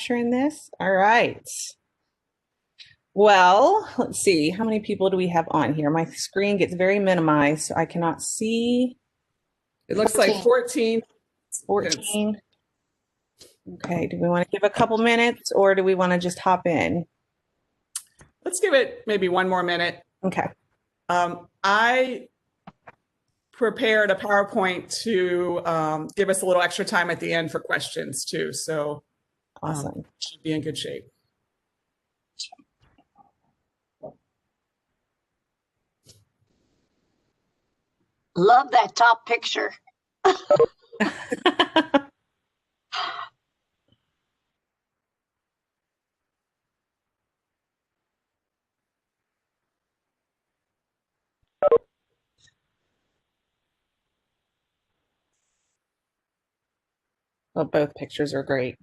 capturing this? All right. Well, let's see. How many people do we have on here? My screen gets very minimized, so I cannot see. It looks like 14. 14. Okay, do we want to give a couple minutes or do we want to just hop in? Let's give it maybe one more minute. Okay. I prepared a PowerPoint to give us a little extra time at the end for questions too. So Awesome. Should be in good shape. Love that top picture. Well, both pictures are great.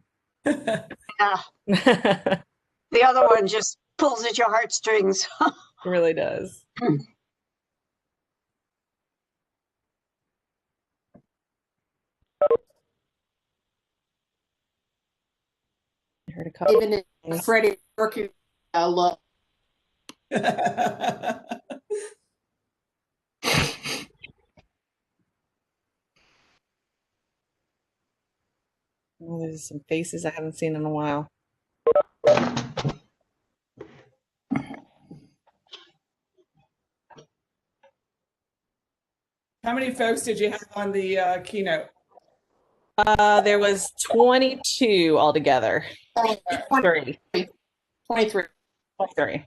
Yeah. The other one just pulls at your heartstrings. It really does. I heard a couple. Even if Freddie Mercury look. Oh, there's some faces I haven't seen in a while. How many folks did you have on the keynote? There was 22 altogether. 23. 23.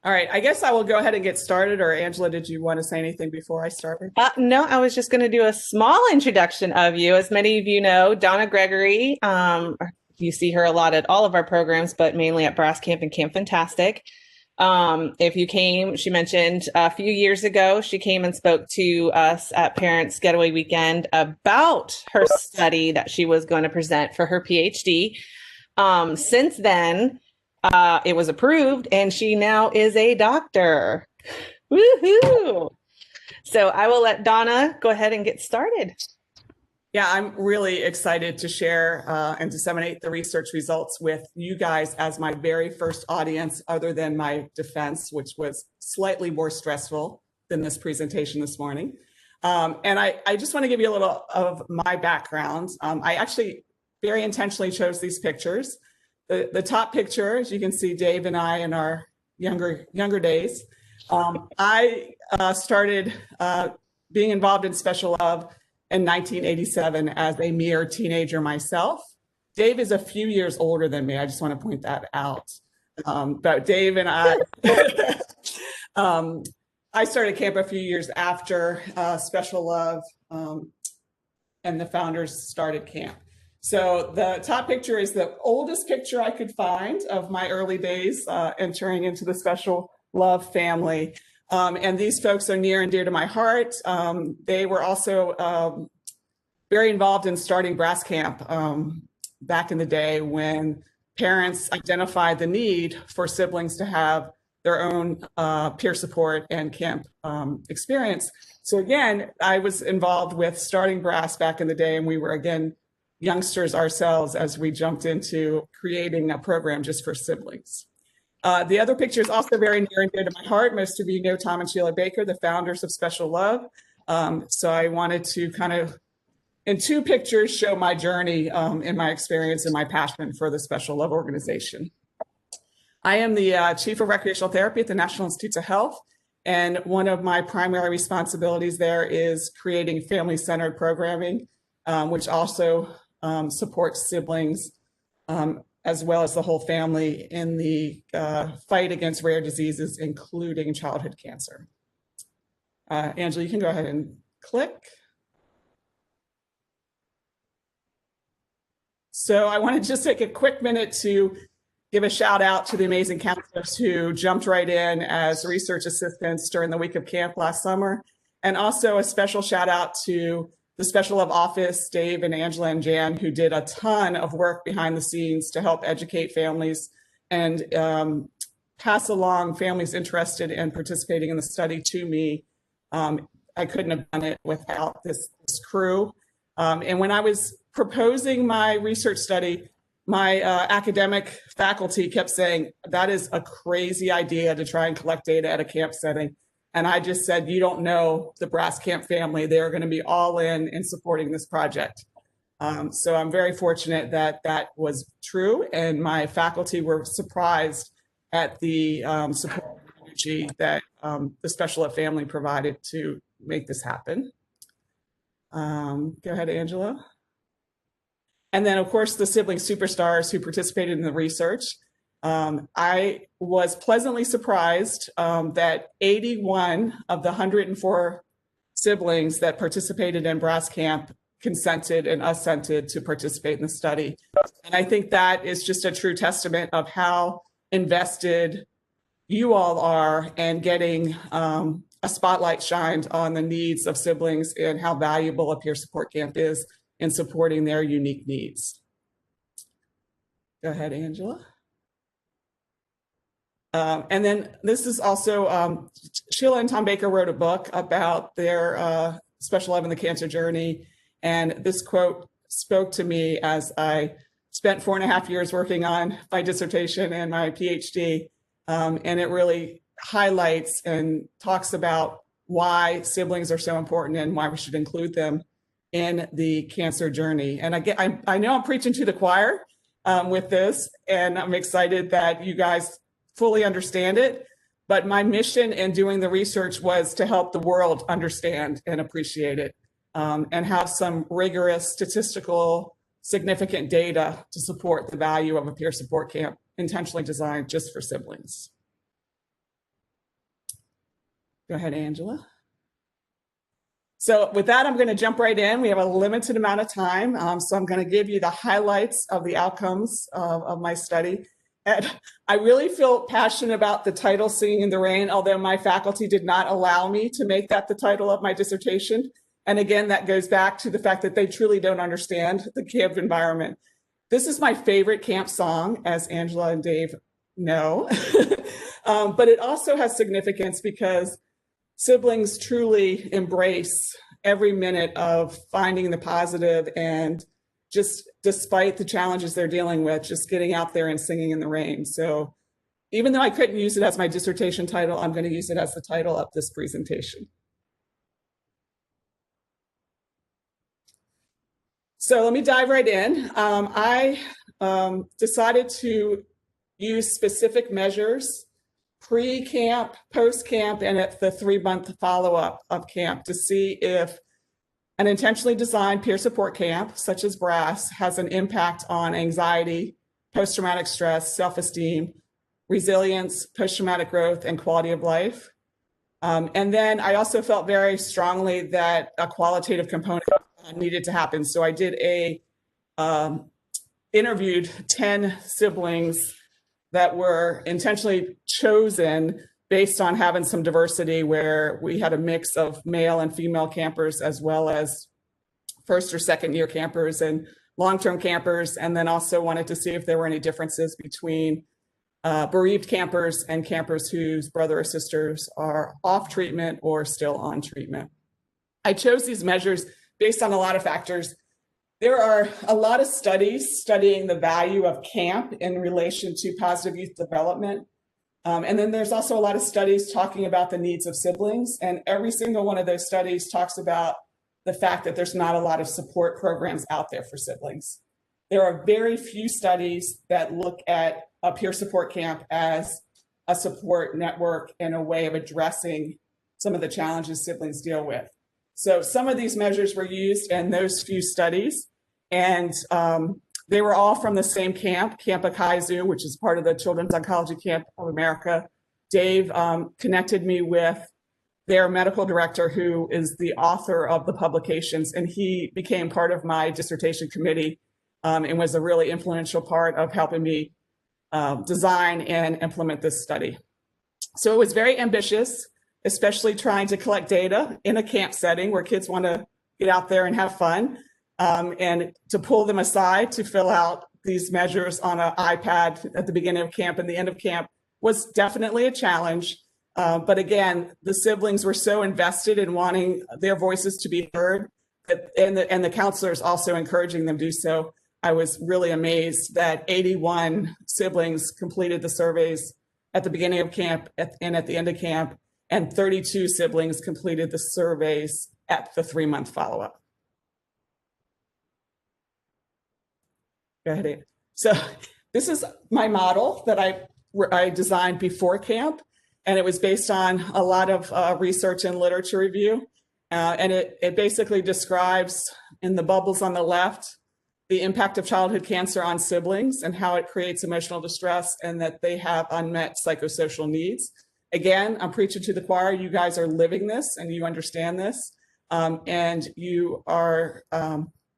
All right, I guess I will go ahead and get started. Or Angela, did you want to say anything before I started? No, I was just going to do a small introduction of you. As many of you know, Donna Gregory, you see her a lot at all of our programs, but mainly at Brass Camp and Camp Fantastic. If you came, she mentioned a few years ago, she came and spoke to us at Parents Getaway Weekend about her study that she was going to present for her PhD. Since then, it was approved and she now is a doctor. Woohoo! So I will let Donna go ahead and get started. Yeah, I'm really excited to share and disseminate the research results with you guys as my very first audience, other than my defense, which was slightly more stressful than this presentation this morning. And I just want to give you a little of my background. I actually very intentionally chose these pictures. The top picture, as you can see, Dave and I in our younger days. I started being involved in Special Love in 1987 as a mere teenager myself. Dave is a few years older than me. I just want to point that out. But Dave and I, I started camp a few years after Special Love and the founders started camp. So the top picture is the oldest picture I could find of my early days entering into the Special Love family. And these folks are near and dear to my heart. They were also very involved in starting Brass Camp back in the day when parents identified the need for siblings to have their own peer support and camp experience. So again, I was involved with starting Brass back in the day, and we were, again, youngsters ourselves as we jumped into creating a program just for siblings. The other picture is also very near and dear to my heart. Most of you know Tom and Sheila Baker, the founders of Special Love. So I wanted to kind of, in two pictures, show my journey in my experience and my passion for the Special Love organization. I am the Chief of Recreational Therapy at the National Institutes of Health. And one of my primary responsibilities there is creating family-centered programming, which also supports siblings as well as the whole family in the fight against rare diseases, including childhood cancer. Angela, you can go ahead and click. So I want to just take a quick minute to give a shout out to the amazing counselors who jumped right in as research assistants during the week of camp last summer. And also a special shout out to the Special Love office, Dave and Angela and Jan, who did a ton of work behind the scenes to help educate families and pass along families interested in participating in the study to me I couldn't have done it without this crew. And when I was proposing my research study, my academic faculty kept saying, that is a crazy idea to try and collect data at a camp setting. And I just said, you don't know the Brass Camp family. They're going to be all in supporting this project. So I'm very fortunate that that was true. And my faculty were surprised at the support and energy that the Special Ed family provided to make this happen. Go ahead, Angela. And then, of course, the sibling superstars who participated in the research. I was pleasantly surprised that 81 of the 104 siblings that participated in Brass Camp consented and assented to participate in the study. And I think that is just a true testament of how invested you all are in getting a spotlight shined on the needs of siblings and how valuable a peer support camp is in supporting their unique needs. Go ahead, Angela. And then this is also, Sheila and Tom Baker wrote a book about their Special Ed and the Cancer Journey. And this quote spoke to me as I spent 4.5 years working on my dissertation and my PhD. And it really highlights and talks about why siblings are so important and why we should include them in the cancer journey. And I know I'm preaching to the choir with this, and I'm excited that you guys fully understand it. But my mission in doing the research was to help the world understand and appreciate it, and have some rigorous statistical significant data to support the value of a peer support camp intentionally designed just for siblings. Go ahead, Angela. So with that, I'm going to jump right in. We have a limited amount of time, so I'm going to give you the highlights of the outcomes of my study. And I really feel passionate about the title, Singing in the Rain, although my faculty did not allow me to make that the title of my dissertation. And again, that goes back to the fact that they truly don't understand the camp environment. This is my favorite camp song, as Angela and Dave know. But it also has significance because siblings truly embrace every minute of finding the positive, and just despite the challenges they're dealing with, just getting out there and singing in the rain. So even though I couldn't use it as my dissertation title, I'm going to use it as the title of this presentation. So let me dive right in. I decided to use specific measures pre-camp, post-camp, and at the 3-month follow-up of camp to see if an intentionally designed peer support camp, such as Brass, has an impact on anxiety, post-traumatic stress, self-esteem, resilience, post-traumatic growth, and quality of life. And then I also felt very strongly that a qualitative component needed to happen. So I did interviewed 10 siblings that were intentionally chosen based on having some diversity, where we had a mix of male and female campers, as well as first or second year campers and long-term campers. And then also wanted to see if there were any differences between bereaved campers and campers whose brother or sisters are off treatment or still on treatment. I chose these measures based on a lot of factors. There are a lot of studies studying the value of camp in relation to positive youth development. And then there's also a lot of studies talking about the needs of siblings. And every single one of those studies talks about the fact that there's not a lot of support programs out there for siblings. There are very few studies that look at a peer support camp as a support network and a way of addressing some of the challenges siblings deal with. So some of these measures were used in those few studies, and they were all from the same camp, Camp Akaizu, which is part of the Children's Oncology Camp of America. Dave connected me with their medical director, who is the author of the publications, and he became part of my dissertation committee and was a really influential part of helping me design and implement this study. So it was very ambitious, especially trying to collect data in a camp setting where kids want to get out there and have fun. And to pull them aside to fill out these measures on an iPad at the beginning of camp and the end of camp was definitely a challenge. But again, the siblings were so invested in wanting their voices to be heard, and the counselors also encouraging them to do so. I was really amazed that 81 siblings completed the surveys at the beginning of camp and at the end of camp, and 32 siblings completed the surveys at the 3-month follow-up. Go ahead. So this is my model that I designed before camp, and it was based on a lot of research and literature review. And it basically describes, in the bubbles on the left, the impact of childhood cancer on siblings and how it creates emotional distress and that they have unmet psychosocial needs. Again, I'm preaching to the choir. You guys are living this and you understand this. And you are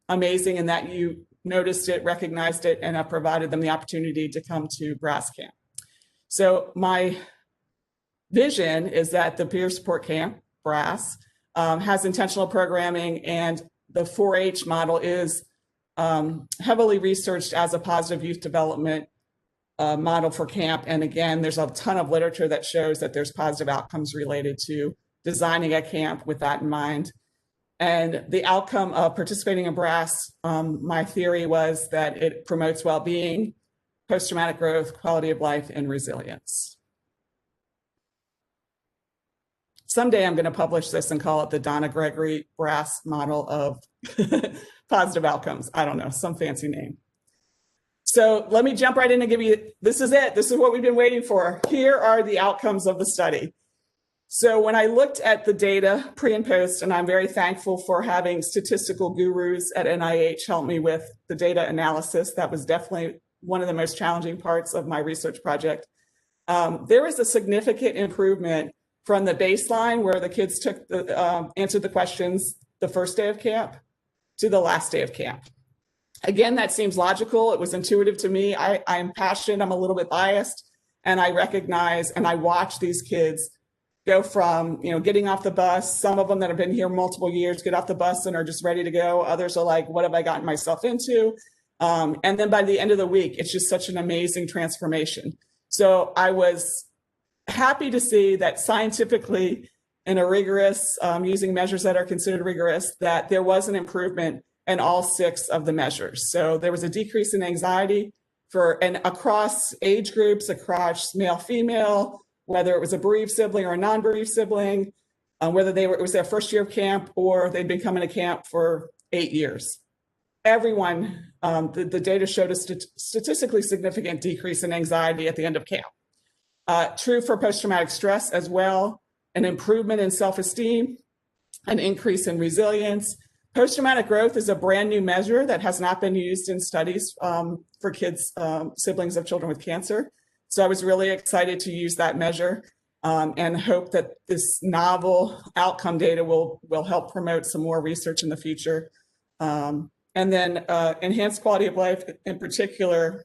amazing in that you noticed it, recognized it, and have provided them the opportunity to come to Brass Camp. So my vision is that the peer support camp, Brass, has intentional programming, and the 4-H model is heavily researched as a positive youth development model for camp. And again, there's a ton of literature that shows that there's positive outcomes related to designing a camp with that in mind. And the outcome of participating in Brass, my theory was that it promotes well-being, post-traumatic growth, quality of life, and resilience. Someday I'm going to publish this and call it the Donna Gregory Brass model of positive outcomes. I don't know, some fancy name. So let me jump right in and give you, this is it. This is what we've been waiting for. Here are the outcomes of the study. So when I looked at the data pre and post, and I'm very thankful for having statistical gurus at NIH help me with the data analysis. That was definitely one of the most challenging parts of my research project. There was a significant improvement from the baseline where the kids took answered the questions the first day of camp to the last day of camp. Again, that seems logical. It was intuitive to me. I'm passionate, I'm a little bit biased, and I recognize and I watch these kids go from, getting off the bus. Some of them that have been here multiple years get off the bus and are just ready to go. Others are like, what have I gotten myself into? And then by the end of the week, it's just such an amazing transformation. So I was happy to see that scientifically, in a rigorous, using measures that are considered rigorous, that there was an improvement in all 6 of the measures. So there was a decrease in anxiety across age groups, across male, female, whether it was a bereaved sibling or a non-bereaved sibling, whether it was their first year of camp or they'd been coming to camp for 8 years. Everyone, the data showed a statistically significant decrease in anxiety at the end of camp. True for post-traumatic stress as well, an improvement in self-esteem, an increase in resilience. Post-traumatic growth is a brand new measure that has not been used in studies for kids, siblings of children with cancer. So I was really excited to use that measure and hope that this novel outcome data will help promote some more research in the future. And then enhanced quality of life, in particular,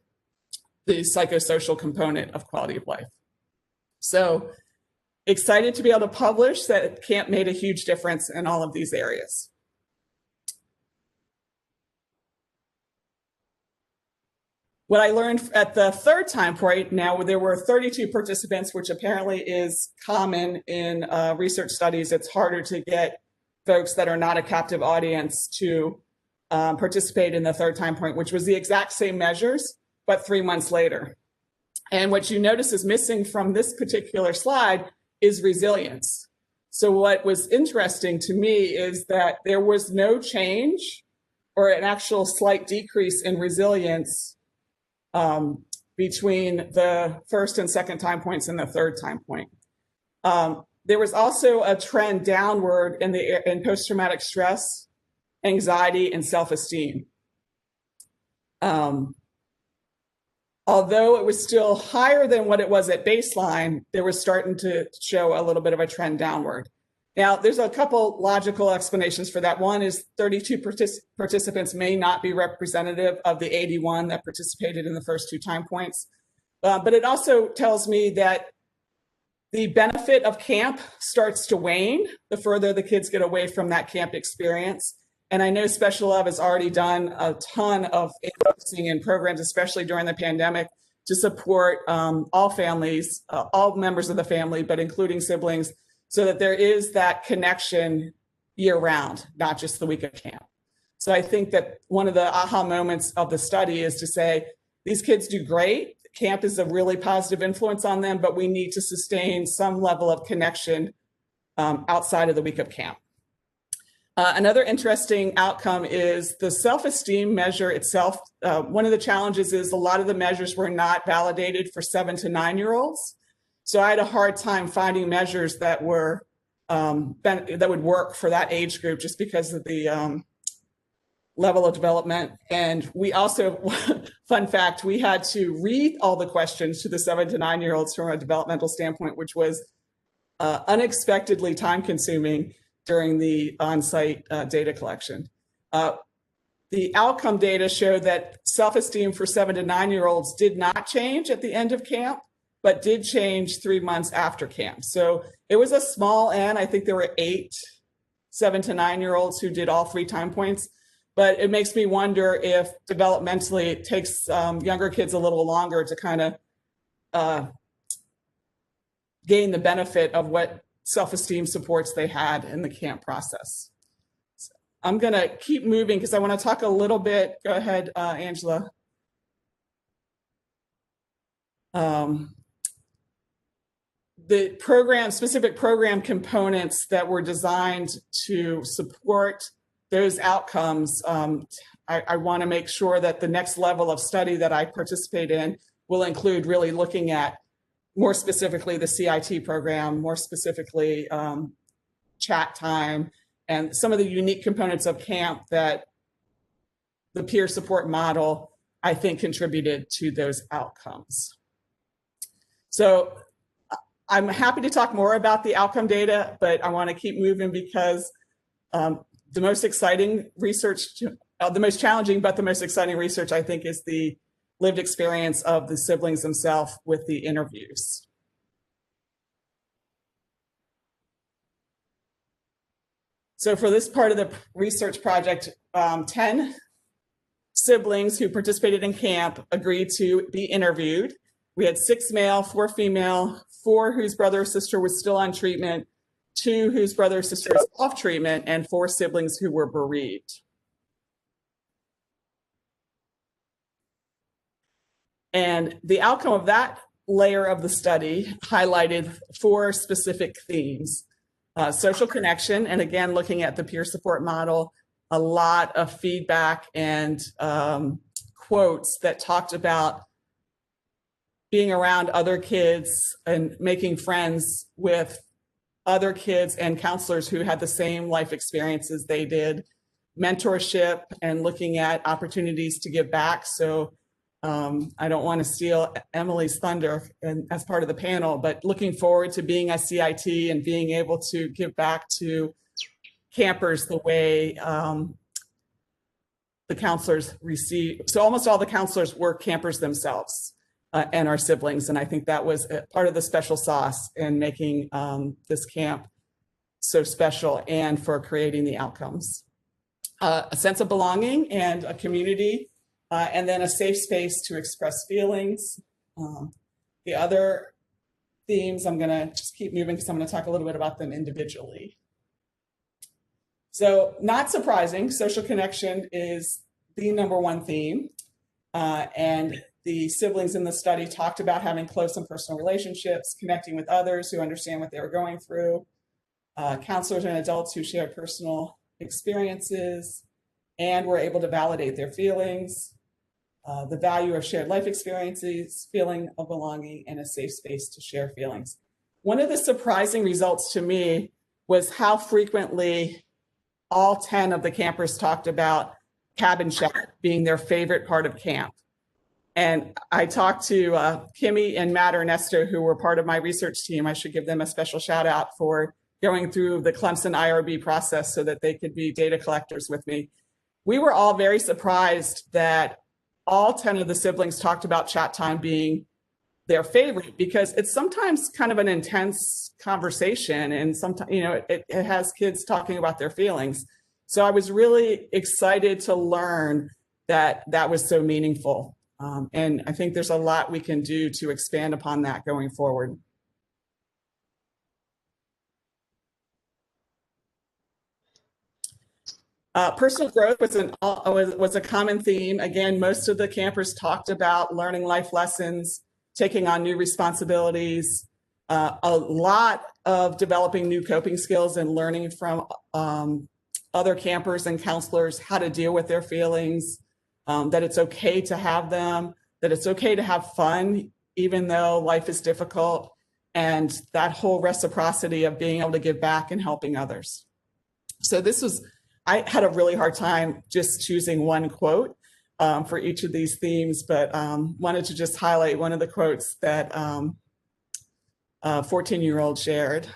the psychosocial component of quality of life. So excited to be able to publish that camp made a huge difference in all of these areas. What I learned at the 3rd time point, now there were 32 participants, which apparently is common in research studies. It's harder to get folks that are not a captive audience to participate in the 3rd time point, which was the exact same measures, but 3 months later. And what you notice is missing from this particular slide is resilience. So what was interesting to me is that there was no change or an actual slight decrease in resilience between the 1st and 2nd time points and the 3rd time point. There was also a trend downward in post-traumatic stress, anxiety, and self-esteem. Although it was still higher than what it was at baseline, they were starting to show a little bit of a trend downward. Now, there's a couple logical explanations for that. One is 32 participants may not be representative of the 81 that participated in the first 2 time points. But it also tells me that the benefit of camp starts to wane the further the kids get away from that camp experience. And I know Special Love has already done a ton of focusing in programs, especially during the pandemic, to support all families, all members of the family, but including siblings, so that there is that connection year round, not just the week of camp. So I think that one of the aha moments of the study is to say, these kids do great. Camp is a really positive influence on them, but we need to sustain some level of connection outside of the week of camp. Another interesting outcome is the self-esteem measure itself. One of the challenges is a lot of the measures were not validated for 7 to 9-year-olds. So I had a hard time finding measures that were that would work for that age group, just because of the level of development. And we also, fun fact, we had to read all the questions to the 7 to 9-year-olds from a developmental standpoint, which was unexpectedly time consuming during the on-site data collection. The outcome data showed that self-esteem for 7 to 9-year-olds did not change at the end of camp, but did change 3 months after camp. So it was a small N. I think there were 8 7 to 9-year-olds who did all 3 time points. But it makes me wonder if developmentally it takes younger kids a little longer to kind of gain the benefit of what self-esteem supports they had in the camp process. So I'm going to keep moving because I want to talk a little bit. Go ahead, Angela. The program, specific program components that were designed to support those outcomes, I want to make sure that the next level of study that I participate in will include really looking at more specifically the CIT program, more specifically chat time, and some of the unique components of camp that the peer support model, I think, contributed to those outcomes. So I'm happy to talk more about the outcome data, but I want to keep moving because the most exciting research, the most challenging, but the most exciting research, I think, is the lived experience of the siblings themselves with the interviews. So for this part of the research project, 10 siblings who participated in camp agreed to be interviewed. We had 6 male, 4 female, 4 whose brother or sister was still on treatment, 2 whose brother or sister was off treatment, and 4 siblings who were bereaved. And the outcome of that layer of the study highlighted 4 specific themes. Social connection, and again, looking at the peer support model, a lot of feedback and quotes that talked about being around other kids and making friends with other kids and counselors who had the same life experiences they did, mentorship, and looking at opportunities to give back. So I don't want to steal Emily's thunder as part of the panel, but looking forward to being a CIT and being able to give back to campers the way the counselors receive. So almost all the counselors were campers themselves and our siblings. And I think that was part of the special sauce in making this camp so special and for creating the outcomes. A sense of belonging and a community. And then a safe space to express feelings. The other themes, I'm going to just keep moving because I'm going to talk a little bit about them individually. So not surprising, social connection is the #1 theme. And the siblings in the study talked about having close and personal relationships, connecting with others who understand what they were going through, counselors and adults who shared personal experiences and were able to validate their feelings. The value of shared life experiences, feeling of belonging, and a safe space to share feelings. One of the surprising results to me was how frequently all 10 of the campers talked about cabin chat being their favorite part of camp. And I talked to Kimmy and Matt Ernesto, who were part of my research team. I should give them a special shout out for going through the Clemson IRB process so that they could be data collectors with me. We were all very surprised that all 10 of the siblings talked about chat time being their favorite, because it's sometimes kind of an intense conversation, and sometimes, you know, it has kids talking about their feelings. So I was really excited to learn that that was so meaningful. And I think there's a lot we can do to expand upon that going forward. Personal growth was a common theme. Again, most of the campers talked about learning life lessons, taking on new responsibilities, a lot of developing new coping skills and learning from other campers and counselors how to deal with their feelings, that it's okay to have them, that it's okay to have fun, even though life is difficult, and that whole reciprocity of being able to give back and helping others. So I had a really hard time just choosing one quote for each of these themes, but wanted to just highlight one of the quotes that a 14-year-old shared.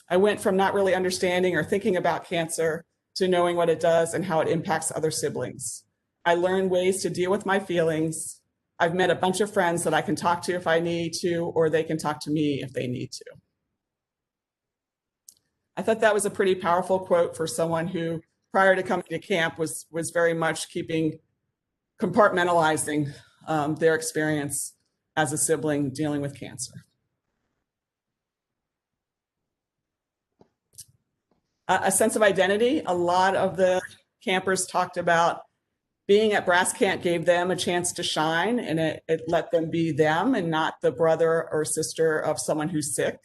I went from not really understanding or thinking about cancer to knowing what it does and how it impacts other siblings. I learned ways to deal with my feelings. I've met a bunch of friends that I can talk to if I need to, or they can talk to me if they need to. I thought that was a pretty powerful quote for someone who, prior to coming to camp, was very much compartmentalizing their experience as a sibling dealing with cancer. A sense of identity. A lot of the campers talked about being at Brass Camp gave them a chance to shine, and it let them be them and not the brother or sister of someone who's sick.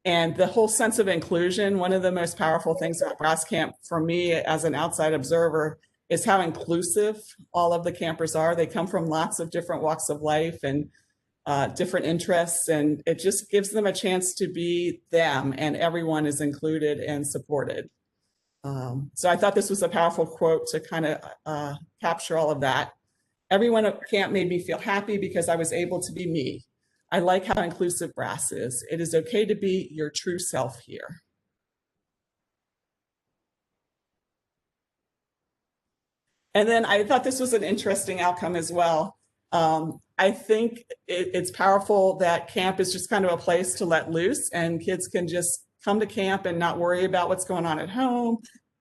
And the whole sense of inclusion, one of the most powerful things about Brass Camp for me as an outside observer is how inclusive all of the campers are. They come from lots of different walks of life and different interests, and it just gives them a chance to be them, and everyone is included and supported. So I thought this was a powerful quote to kind of capture all of that. Everyone at camp made me feel happy because I was able to be me. I like how inclusive Brass is. It is okay to be your true self here. And then I thought this was an interesting outcome as well. I think it's powerful that camp is just kind of a place to let loose, and kids can just come to camp and not worry about what's going on at home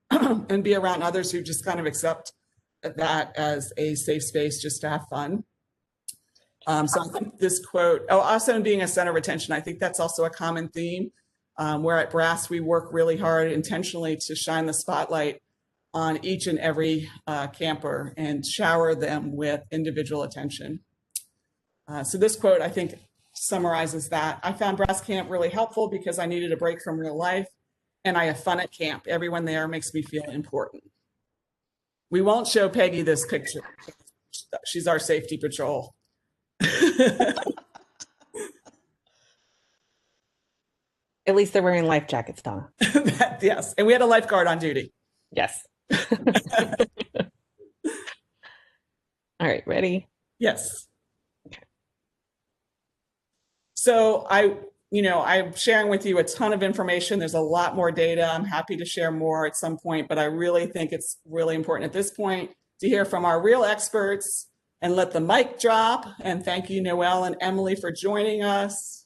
and be around others who just kind of accept that as a safe space just to have fun. So I think this quote, also in being a center of attention, I think that's also a common theme. Where at Brass, we work really hard intentionally to shine the spotlight on each and every camper and shower them with individual attention. So this quote, I think, summarizes that. I found Brass Camp really helpful because I needed a break from real life, and I have fun at camp. Everyone there makes me feel important. We won't show Peggy this picture. She's our safety patrol. At least they're wearing life jackets, Donna. Yes, and we had a lifeguard on duty. Yes. All right, ready? Yes. Okay. So I'm sharing with you a ton of information. There's a lot more data. I'm happy to share more at some point, but I really think it's really important at this point to hear from our real experts and let the mic drop. And thank you, Noelle and Emily, for joining us.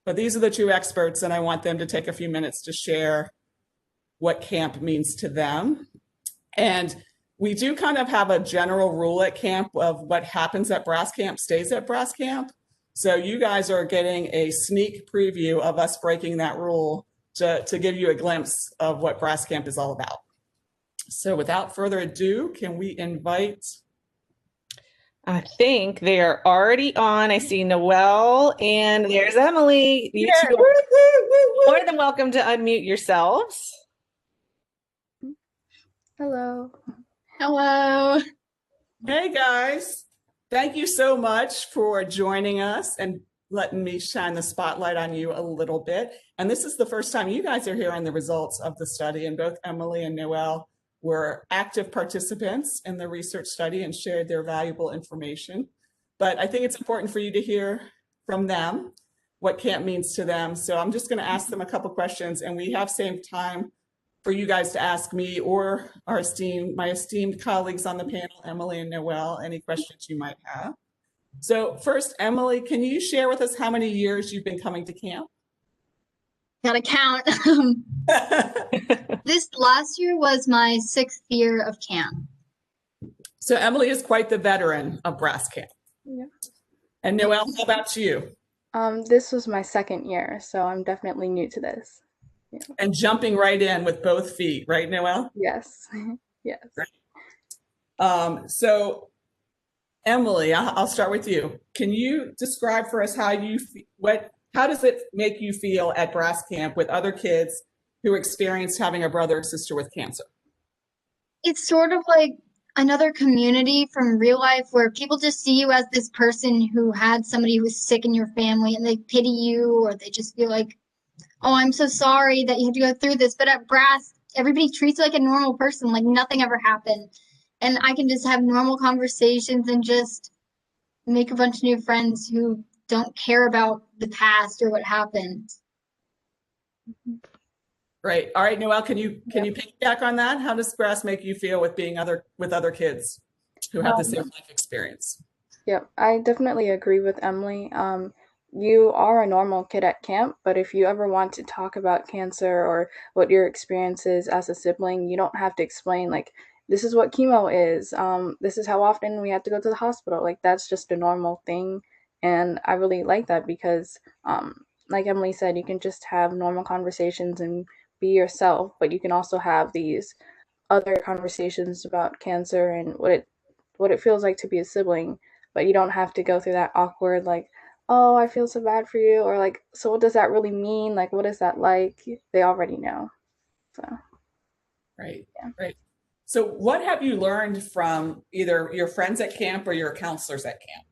But these are the two experts, and I want them to take a few minutes to share what camp means to them. And we do kind of have a general rule at camp of what happens at Brass Camp stays at Brass Camp. So you guys are getting a sneak preview of us breaking that rule to give you a glimpse of what Brass Camp is all about. So without further ado, can we invite... I think they are already on. I see Noelle and there's Emily. You two are more than welcome to unmute yourselves. Hello. Hello. Hey guys, thank you so much for joining us and letting me shine the spotlight on you a little bit. And this is the first time you guys are hearing the results of the study, and both Emily and Noelle were active participants in the research study and shared their valuable information. But I think it's important for you to hear from them what camp means to them. So I'm just going to ask them a couple questions, and we have saved time for you guys to ask me or my esteemed colleagues on the panel, Emily and Noelle, any questions you might have. So first, Emily, can you share with us how many years you've been coming to camp? Gotta count. This last year was my 6th year of camp. So Emily is quite the veteran of brass camp. Yeah. And Noelle, how about you? This was my second year, so I'm definitely new to this. Yeah. And jumping right in with both feet, right, Noelle? Yes. Yes. So Emily, I'll start with you. Can you describe for us how does it make you feel at brass camp with other kids who experienced having a brother or sister with cancer? It's sort of like another community from real life where people just see you as this person who had somebody who was sick in your family and they pity you or they just feel like, oh, I'm so sorry that you had to go through this. But at Brass, everybody treats you like a normal person, like nothing ever happened. And I can just have normal conversations and just make a bunch of new friends who don't care about the past or what happened. Right. All right, Noelle, can you piggyback on that? How does brass make you feel with being with other kids who have the same life experience? Yep, I definitely agree with Emily. You are a normal kid at camp, but if you ever want to talk about cancer or what your experience is as a sibling, you don't have to explain, like, this is what chemo is. This is how often we have to go to the hospital. Like, that's just a normal thing. And I really like that because, like Emily said, you can just have normal conversations and be yourself, but you can also have these other conversations about cancer and what it feels like to be a sibling, but you don't have to go through that awkward, like, oh, I feel so bad for you, or like, so what does that really mean? Like, what is that like? They already know. So Right. yeah. Right. So what have you learned from either your friends at camp or your counselors at camp?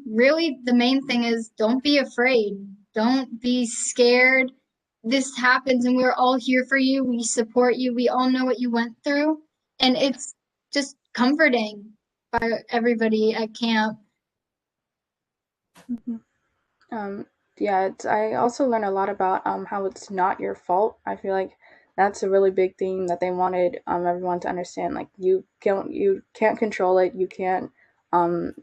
Really, the main thing is don't be afraid. Don't be scared. This happens and we're all here for you. We support you. We all know what you went through. And it's just comforting by everybody at camp. Mhm. Um, yeah, I also learned a lot about how it's not your fault. I feel like that's a really big theme that they wanted everyone to understand. Like you can't control it. You can't um,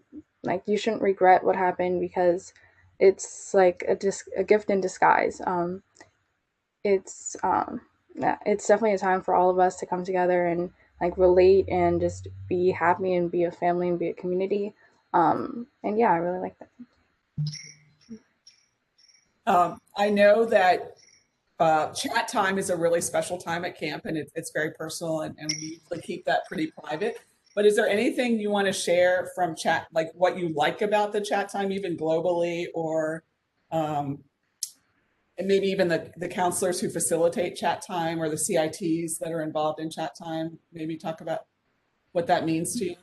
like you shouldn't regret what happened because it's like a gift in disguise. It's yeah, it's definitely a time for all of us to come together and like relate and just be happy and be a family and be a community. And yeah, I really like that. I know that chat time is a really special time at camp and it's very personal and we usually keep that pretty private. But is there anything you want to share from chat, like what you like about the chat time, even globally, or and maybe even the counselors who facilitate chat time or the CITs that are involved in chat time? Maybe talk about what that means to you.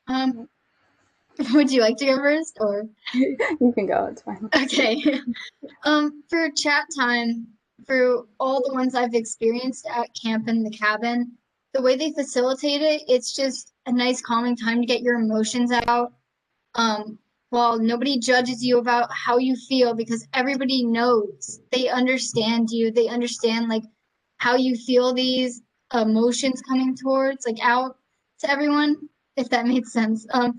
Um, would you like to go first or? You can go, it's fine. Okay. For chat time, for all the ones I've experienced at camp in the cabin, the way they facilitate it, it's just a nice calming time to get your emotions out. Um, while nobody judges you about how you feel because everybody knows. They understand you. They understand like how you feel these emotions coming towards like out to everyone, if that makes sense. And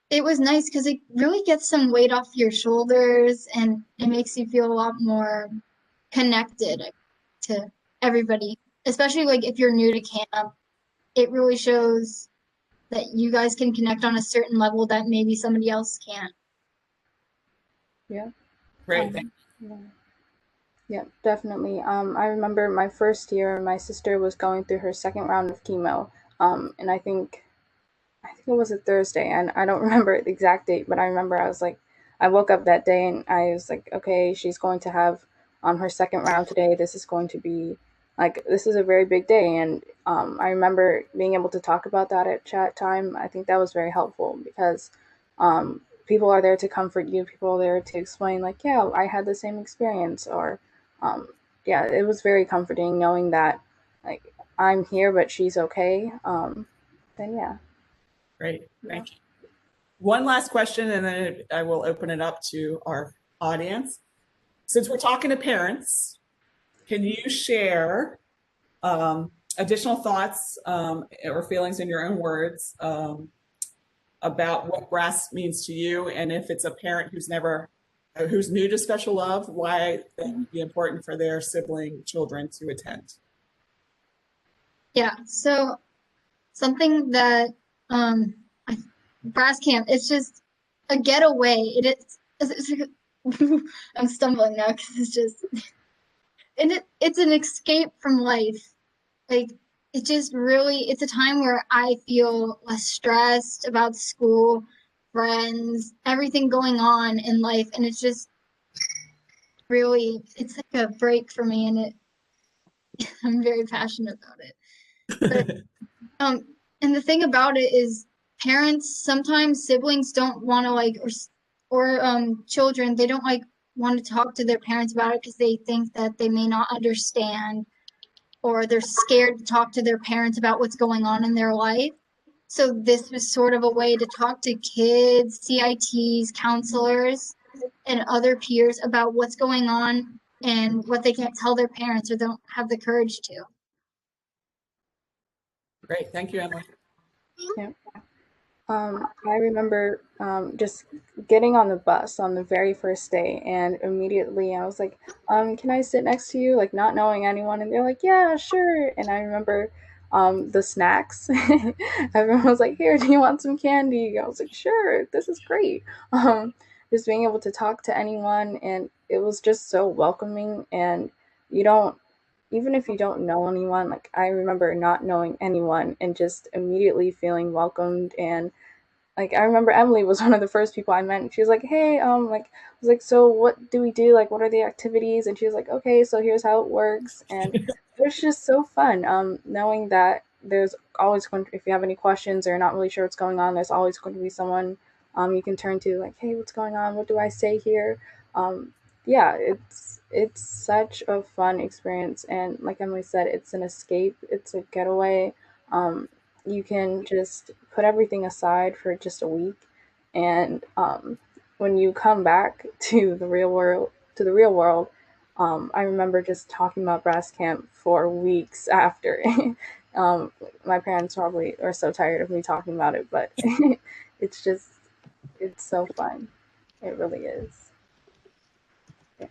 it was nice because it really gets some weight off your shoulders and it makes you feel a lot more connected to everybody, especially like if you're new to camp. It really shows that you guys can connect on a certain level that maybe somebody else can't. Yeah. Great. Thank Yeah. Yeah, definitely. I remember my first year, my sister was going through her second round of chemo. And I think it was a Thursday, and I don't remember the exact date, but I remember I woke up that day and I was like, okay, she's going to have her second round today. This is going to be this is a very big day, and I remember being able to talk about that at chat time. I think that was very helpful because people are there to comfort you. People are there to explain, like, yeah, I had the same experience, or um, yeah, it was very comforting knowing that like I'm here, but she's okay. Then yeah. Great. Yeah. Thank you. One last question, and then I will open it up to our audience. Since we're talking to parents, can you share additional thoughts or feelings in your own words about what brass means to you, and if it's a parent who's new to special love, why that would be important for their sibling children to attend? Yeah, so something that um brass camp, it's just a getaway. I'm stumbling now because it's just and it's an escape from life. Like it just really it's a time where I feel less stressed about school, friends, everything going on in life, and it's just really it's like a break for me, and it I'm very passionate about it. But um, and the thing about it is, parents sometimes siblings don't want to like or children they don't like want to talk to their parents about it because they think that they may not understand or they're scared to talk to their parents about what's going on in their life. So this was sort of a way to talk to kids, CITs, counselors, and other peers about what's going on and what they can't tell their parents or don't have the courage to. Great. Thank you, Emily. Yeah. I remember just getting on the bus on the very first day, and immediately I was like, "Can I sit next to you?" Like not knowing anyone, and they're like, "Yeah, sure." And I remember the snacks. Everyone was like, "Here, do you want some candy?" I was like, "Sure, this is great." Um, just being able to talk to anyone, and it was just so welcoming. And you don't even if you don't know anyone, like I remember not knowing anyone and just immediately feeling welcomed. And like I remember Emily was one of the first people I met. And she was like, "Hey, like I was like, so what do we do? Like, what are the activities?" And she was like, "Okay, so here's how it works." And it was just so fun, knowing that there's always going to, if you have any questions or you're not really sure what's going on, there's always going to be someone you can turn to, like, "Hey, what's going on? What do I say here?" Um, yeah, it's such a fun experience, and like Emily said, it's an escape. It's a getaway. Um, you can just put everything aside for just a week, and when you come back to the real world, I remember just talking about brass camp for weeks after. um, my parents probably are so tired of me talking about it, but it's just it's so fun. It really is. Yeah.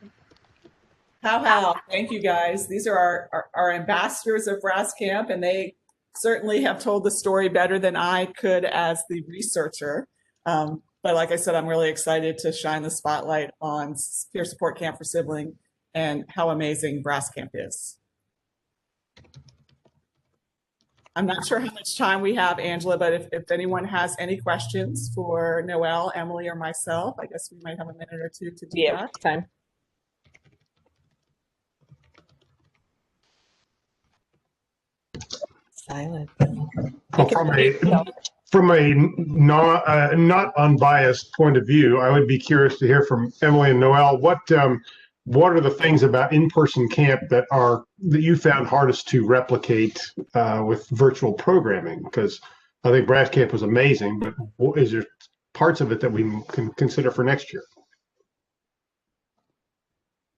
How. Thank you, guys. These are our ambassadors of Brass Camp, and they certainly have told the story better than I could as the researcher. But like I said, I'm really excited to shine the spotlight on Peer Support Camp for Sibling and how amazing Brass Camp is. I'm not sure how much time we have, Angela, but if anyone has any questions for Noelle, Emily, or myself, I guess we might have a minute or two to do that. Time. Silent. Well, from a not unbiased point of view, I would be curious to hear from Emily and Noelle. What are the things about in-person camp that you found hardest to replicate with virtual programming? Because I think Brass Camp was amazing, but is there parts of it that we can consider for next year?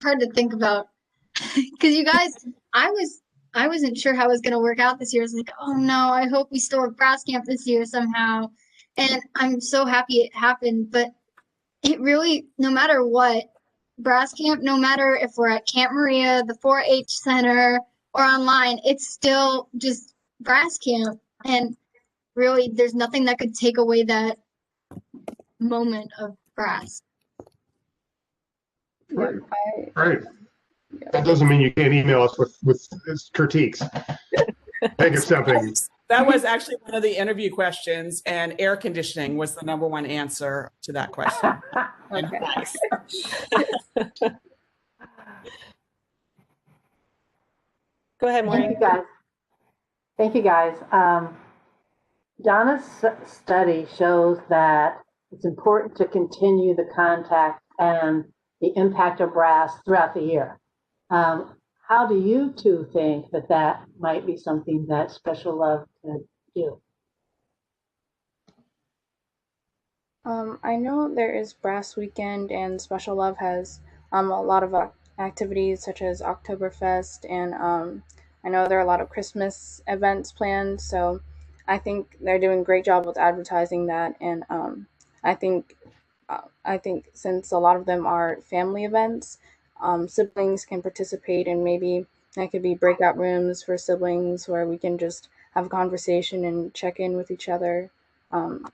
Hard to think about because you guys, I wasn't sure how it was going to work out this year. I was like, oh no, I hope we still have brass camp this year somehow. And I'm so happy it happened. But it really, no matter what, brass camp, no matter if we're at Camp Maria, the 4-H Center, or online, it's still just brass camp. And really, there's nothing that could take away that moment of brass. Yeah, Right. That doesn't mean you can't email us with critiques. Think of something. That was actually one of the interview questions, and air conditioning was the number one answer to that question. okay. Nice. Go ahead, Thank you, Maureen. guys. Thank you, guys. Donna's study shows that it's important to continue the contact and the impact of brass throughout the year. How do you two think that that might be something that Special Love could do? I know there is Brass Weekend, and Special Love has a lot of activities such as Oktoberfest, and I know there are a lot of Christmas events planned. So I think they're doing a great job with advertising that, and I think I think since a lot of them are family events, siblings can participate and maybe That could be breakout rooms for siblings where we can just have a conversation and check in with each other.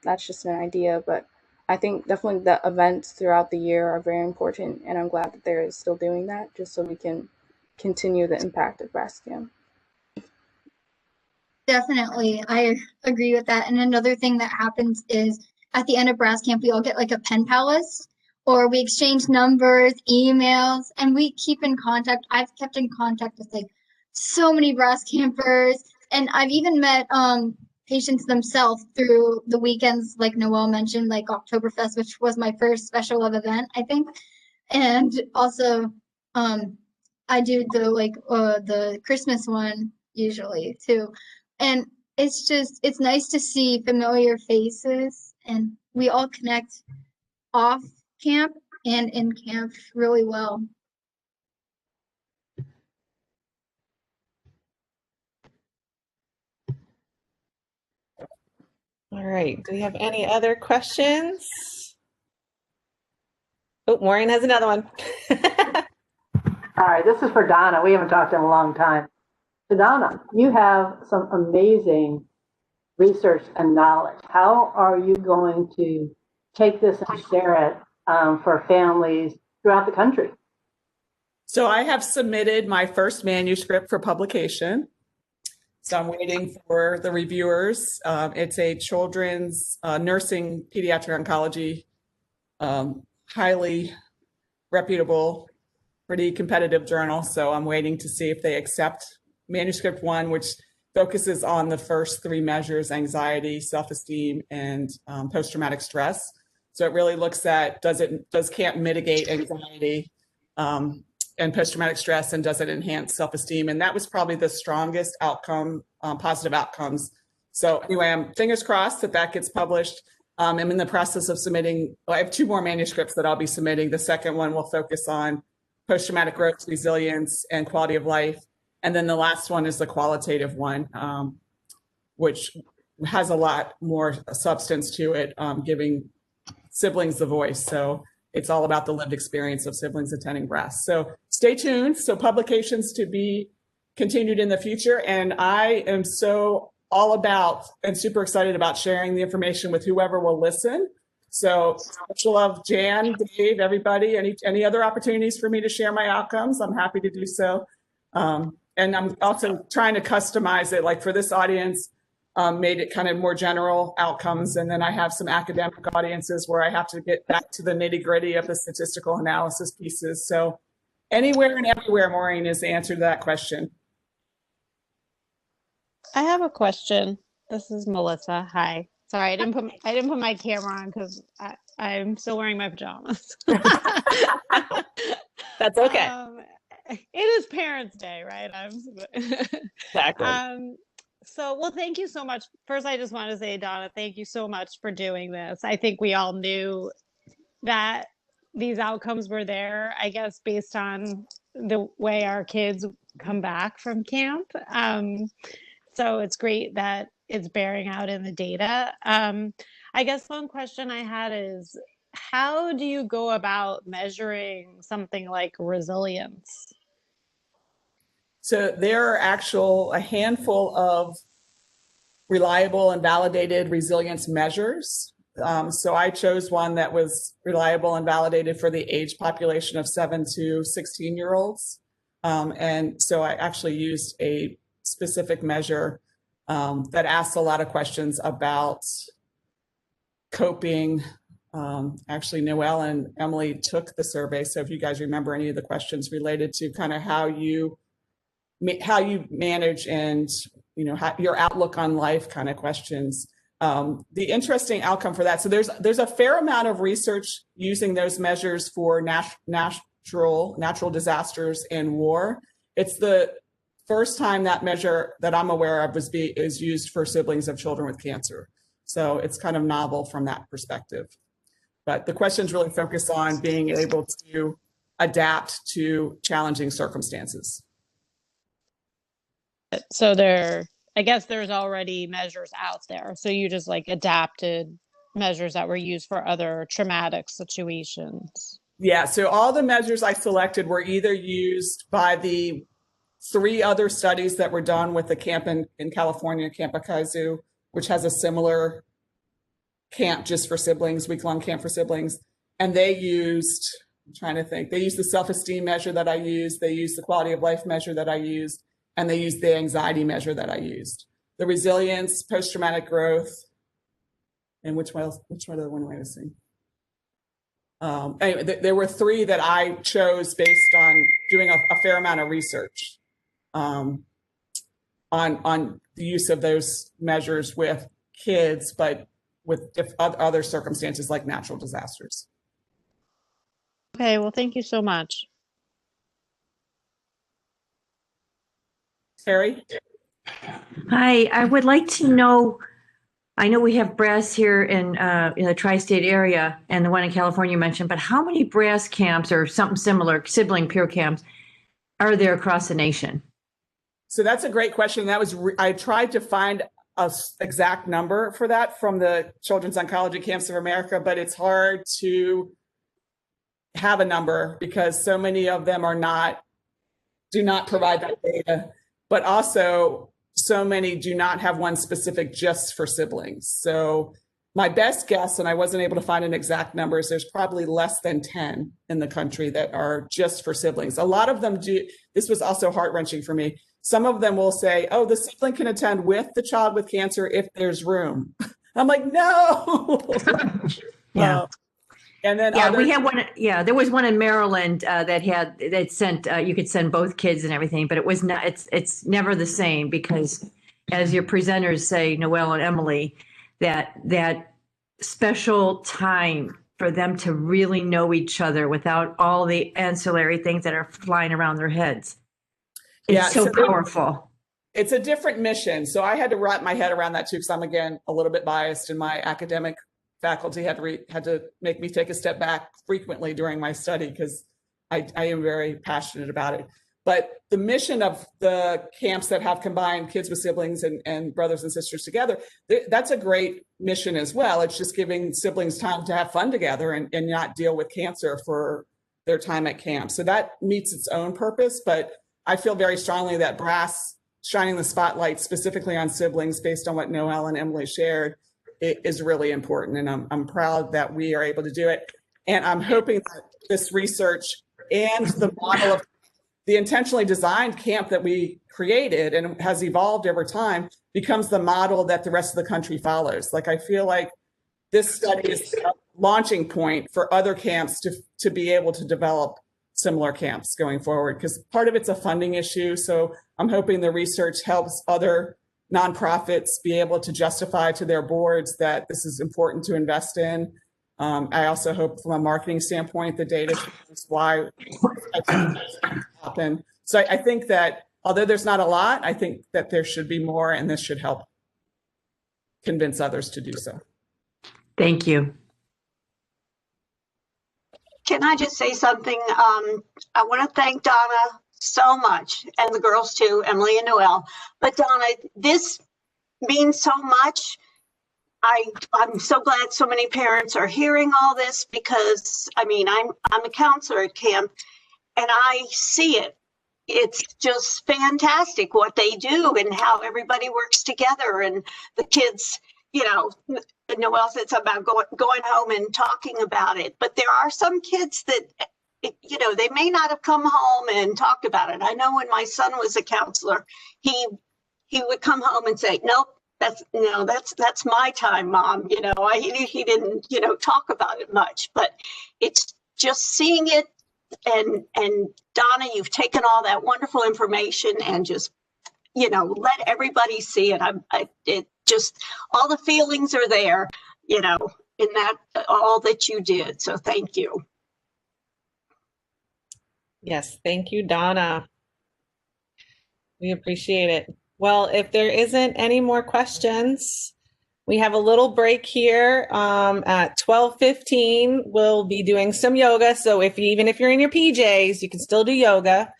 That's just an idea, but I think definitely the events throughout the year are very important, and I'm glad that they're still doing that just so we can continue the impact of breast camp. Definitely, I agree with that. And another thing that happens is at the end of brass camp, we all get like a pen pal list, or we exchange numbers, emails, and we keep in contact. I've kept in contact with like so many brass campers, and I've even met patients themselves through the weekends, like Noelle mentioned, like Oktoberfest, which was my first Special Love event, I think. And also, I do the Christmas one usually too. And it's nice to see familiar faces, and we all connect off camp and in camp really well. All right. Do we have any other questions? Oh, Maureen has another one. All right, this is for Donna. We haven't talked in a long time. So Donna, you have some amazing research and knowledge. How are you going to take this and share it for families throughout the country? So I have submitted my first manuscript for publication. So I'm waiting for the reviewers. It's a children's nursing pediatric oncology, highly reputable, pretty competitive journal. So I'm waiting to see if they accept manuscript one, which focuses on the first three measures: anxiety, self-esteem, and post-traumatic stress. So it really looks at does camp mitigate anxiety and post-traumatic stress, and does it enhance self-esteem? And that was probably the strongest outcome, positive outcomes. So anyway, I'm fingers crossed that gets published. I'm in the process of submitting. I have two more manuscripts that I'll be submitting. The second one will focus on post-traumatic growth, resilience, and quality of life. And then the last one is the qualitative one, which has a lot more substance to it, giving siblings the voice. So it's all about the lived experience of siblings attending breast. So stay tuned. So publications to be continued in the future. And I am so all about and super excited about sharing the information with whoever will listen. So special love, Jan, Dave, everybody. Any other opportunities for me to share my outcomes, I'm happy to do so. And I'm also trying to customize it, like for this audience, made it kind of more general outcomes. And then I have some academic audiences where I have to get back to the nitty gritty of the statistical analysis pieces. So anywhere and everywhere, Maureen, is the answer to that question. I have a question. This is Melissa. Hi. Sorry, I didn't put my camera on because I'm still wearing my pajamas. That's okay. It is Parents' Day, right? Exactly. So, well, thank you so much. First, I just want to say, Donna, thank you so much for doing this. I think we all knew that these outcomes were there, I guess, based on the way our kids come back from camp. So it's great that it's bearing out in the data. I guess one question I had is, how do you go about measuring something like resilience? So there are a handful of reliable and validated resilience measures. So I chose one that was reliable and validated for the age population of 7 to 16-year-olds. And so I actually used a specific measure that asks a lot of questions about coping. Actually, Noelle and Emily took the survey. So if you guys remember any of the questions related to kind of how you manage and your outlook on life kind of questions. The interesting outcome for that. So there's a fair amount of research using those measures for natural disasters and war. It's the first time that measure that I'm aware of is used for siblings of children with cancer. So it's kind of novel from that perspective. But the questions really focus on being able to adapt to challenging circumstances. So I guess there's already measures out there. So you just like adapted measures that were used for other traumatic situations. Yeah, so all the measures I selected were either used by the 3 other studies that were done with the camp in California, Camp Akaizu, which has a similar camp just for siblings, week-long camp for siblings. And they used, I'm trying to think, they used the self-esteem measure that I used, they used the quality of life measure that I used, and they used the anxiety measure that I used. The resilience, post-traumatic growth, and which other one am I missing? Anyway, there were 3 that I chose based on doing a fair amount of research on the use of those measures with kids, but with other circumstances like natural disasters. Okay, well, thank you so much. Terry? Hi, I would like to know, I know we have brass here in the tri-state area and the one in California you mentioned, but how many brass camps or something similar, sibling peer camps, are there across the nation? So that's a great question. I tried to find an exact number for that from the Children's Oncology Camps of America, but it's hard to have a number because so many of them do not provide that data, but also so many do not have one specific just for siblings. So my best guess, and I wasn't able to find an exact number, is there's probably less than 10 in the country that are just for siblings. A lot of them do. This was also heart-wrenching for me. Some of them will say, oh, the sibling can attend with the child with cancer if there's room. I'm like, no. Yeah. And then we had one. Yeah, there was one in Maryland that sent you could send both kids and everything, but it was not. It's never the same because, as your presenters say, Noelle and Emily, that special time for them to really know each other without all the ancillary things that are flying around their heads. It's so powerful. It's a different mission. So I had to wrap my head around that too, because I'm, again, a little bit biased, and my academic faculty had to make me take a step back frequently during my study because I am very passionate about it. But the mission of the camps that have combined kids with siblings and brothers and sisters together, that's a great mission as well. It's just giving siblings time to have fun together and not deal with cancer for their time at camp. So that meets its own purpose, but I feel very strongly that brass shining the spotlight specifically on siblings based on what Noelle and Emily shared is really important. And I'm proud that we are able to do it. And I'm hoping that this research and the model of the intentionally designed camp that we created and has evolved over time becomes the model that the rest of the country follows. Like, I feel like this study is a launching point for other camps to be able to develop similar camps going forward, because part of it's a funding issue. So I'm hoping the research helps other nonprofits be able to justify to their boards that this is important to invest in. I also hope from a marketing standpoint, the data shows why happen. So I think that although there's not a lot, I think that there should be more, and this should help convince others to do so. Thank you. Can I just say something? I want to thank Donna so much, and the girls too, Emily and Noelle. But Donna, this means so much. I'm so glad so many parents are hearing all this, because I mean, I'm a counselor at camp and I see it. It's just fantastic what they do and how everybody works together, and the kids, you know, Noelle said something about going home and talking about it, but there are some kids that, you know, they may not have come home and talked about it. I know when my son was a counselor, he would come home and say, nope, that's my time, Mom. You know, he didn't, you know, talk about it much, but it's just seeing it. And Donna, you've taken all that wonderful information and just, you know, let everybody see it. It just, all the feelings are there, you know, in that, all that you did. So thank you. Yes, thank you, Donna. We appreciate it. Well, if there isn't any more questions, we have a little break here. At 12:15, we'll be doing some yoga. So even if you're in your PJs, you can still do yoga.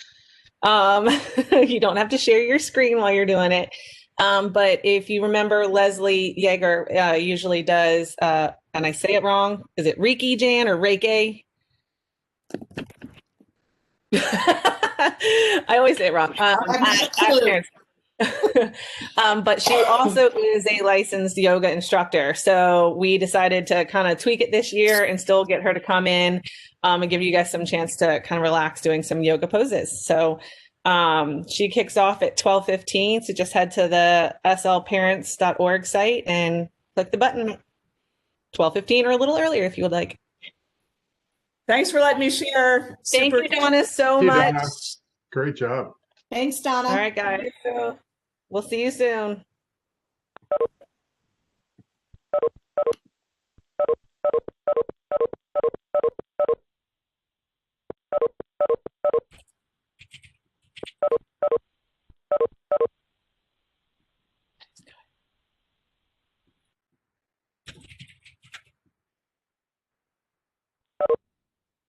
You don't have to share your screen while you're doing it. But if you remember, Leslie Yeager usually does, and I say it wrong, is it Reiki Jan or Reiki? I always say it wrong. But she also is a licensed yoga instructor. So we decided to kind of tweak it this year and still get her to come in and give you guys some chance to kind of relax doing some yoga poses. So she kicks off at 12:15. So just head to the slparents.org site and click the button 12:15 or a little earlier if you would like. Thanks for letting me share. Thank you, Donna, so much. Donna. Great job. Thanks, Donna. All right, guys. We'll see you soon.